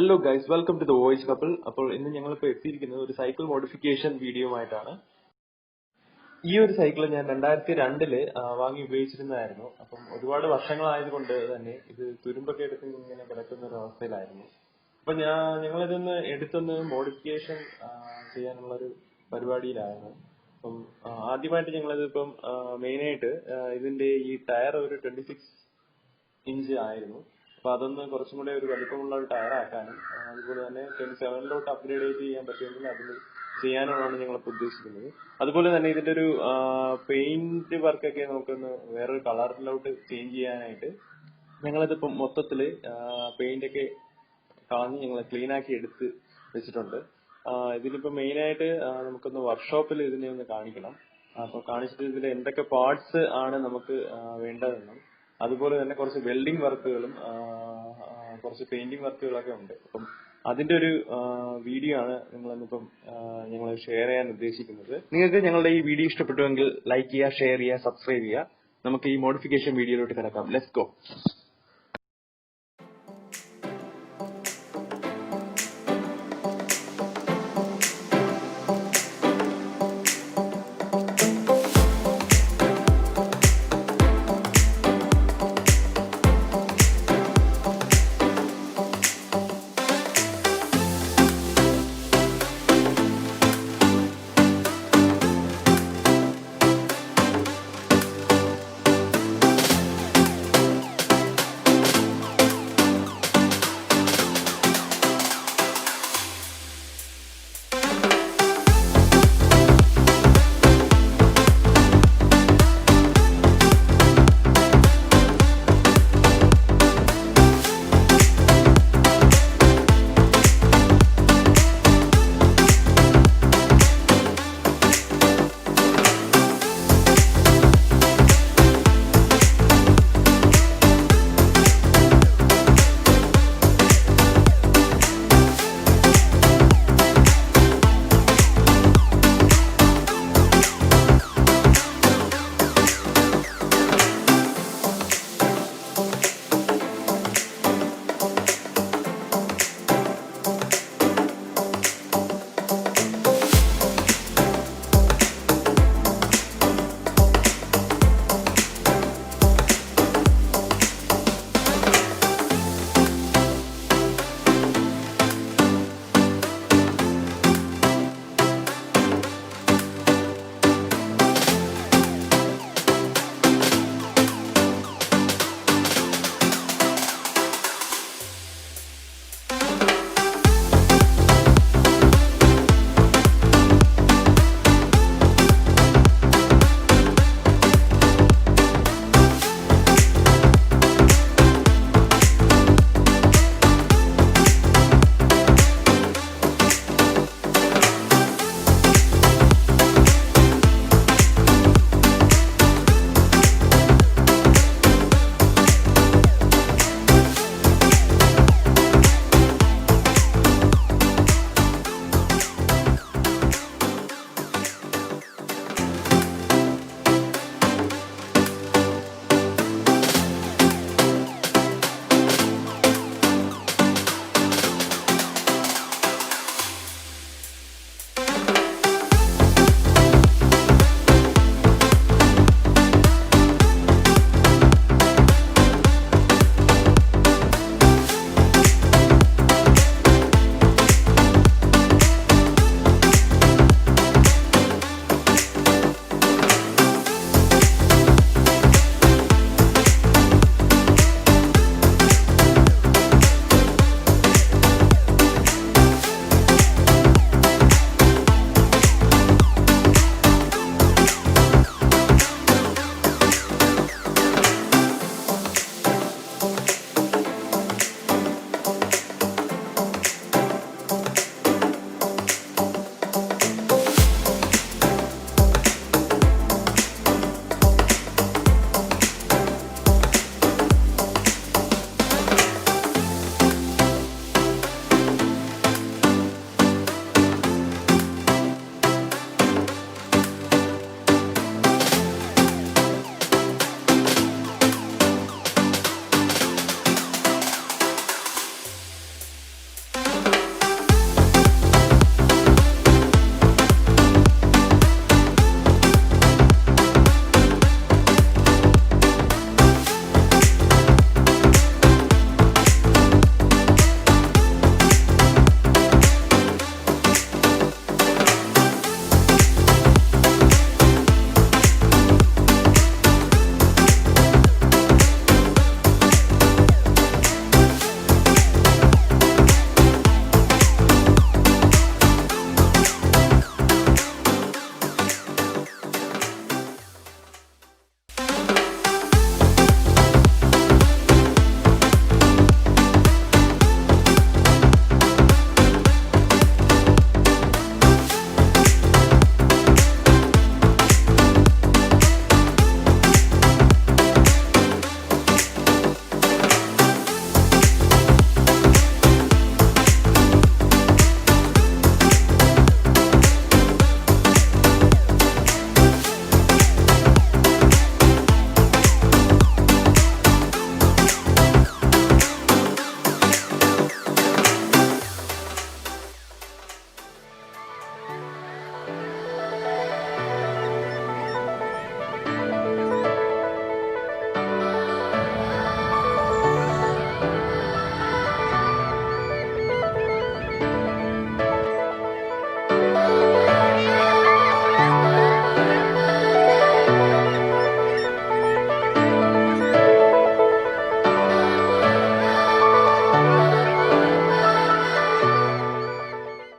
Hello guys, welcome to the Voyage Couple. അപ്പോൾ ഇന്ന് ഞങ്ങൾ ഇപ്പോൾ എത്തിയിരിക്കുന്നത് ഒരു സൈക്കിൾ മോഡിഫിക്കേഷൻ വീഡിയോയുമായിട്ടാണ്. ഈ ഒരു സൈക്കിൾ ഞാൻ 2002 വാങ്ങി ഉപയോഗിച്ചിരുന്നതായിരുന്നു. അപ്പം ഒരുപാട് വർഷങ്ങളായതുകൊണ്ട് തന്നെ ഇത് തുരുമ്പൊക്കെ എടുത്ത് ഇങ്ങനെ കിടക്കുന്ന ഒരു അവസ്ഥയിലായിരുന്നു. അപ്പൊ ഞങ്ങളിതൊന്ന് എടുത്തൊന്ന് മോഡിഫിക്കേഷൻ ചെയ്യാനുള്ള ഒരു പരിപാടിയിലായിരുന്നു. അപ്പം ആദ്യമായിട്ട് ഞങ്ങളിതിപ്പം മെയിനായിട്ട് ഇതിന്റെ ഈ ടയർ ഒരു 26 ഇഞ്ച് ആയിരുന്നു. അപ്പൊ അതൊന്ന് കുറച്ചും കൂടെ ഒരു വലിപ്പമുള്ള ഒരു ടയർ ആക്കാനും അതുപോലെ തന്നെ 27 അപ്ഗ്രേഡ് ചെയ്യാൻ പറ്റുമെങ്കിൽ അതിൽ ചെയ്യാനാണ് ഞങ്ങളിപ്പോൾ ഉദ്ദേശിക്കുന്നത്. അതുപോലെ തന്നെ ഇതിന്റെ ഒരു പെയിന്റ് വർക്കൊക്കെ നമുക്കൊന്ന് വേറൊരു കളറിലോട്ട് ചേഞ്ച് ചെയ്യാനായിട്ട് ഞങ്ങളിതിപ്പം മൊത്തത്തില് പെയിന്റ് ഒക്കെ കളഞ്ഞ് ഞങ്ങൾ ക്ലീൻ ആക്കി എടുത്ത് വെച്ചിട്ടുണ്ട്. ഇതിലിപ്പോ മെയിൻ ആയിട്ട് നമുക്കൊന്ന് വർക്ക്ഷോപ്പിൽ ഇതിനെ ഒന്ന് കാണിക്കണം. അപ്പൊ കാണിച്ചിട്ട് ഇതിൽ എന്തൊക്കെ പാർട്സ് ആണ് നമുക്ക് വേണ്ടതെന്നും അതുപോലെ തന്നെ കുറച്ച് വെൽഡിംഗ് വർക്കുകളും കുറച്ച് പെയിന്റിംഗ് വർക്കുകളൊക്കെ ഉണ്ട്. അപ്പം അതിന്റെ ഒരു വീഡിയോ ആണ് ഞങ്ങൾ ഷെയർ ചെയ്യാൻ ഉദ്ദേശിക്കുന്നത്. നിങ്ങൾക്ക് ഞങ്ങളുടെ ഈ വീഡിയോ ഇഷ്ടപ്പെട്ടുവെങ്കിൽ ലൈക്ക് ചെയ്യുക, ഷെയർ ചെയ്യുക, സബ്സ്ക്രൈബ് ചെയ്യുക. നമുക്ക് ഈ മോഡിഫിക്കേഷൻ വീഡിയോയിലോട്ട് കിടക്കാം. Let's go.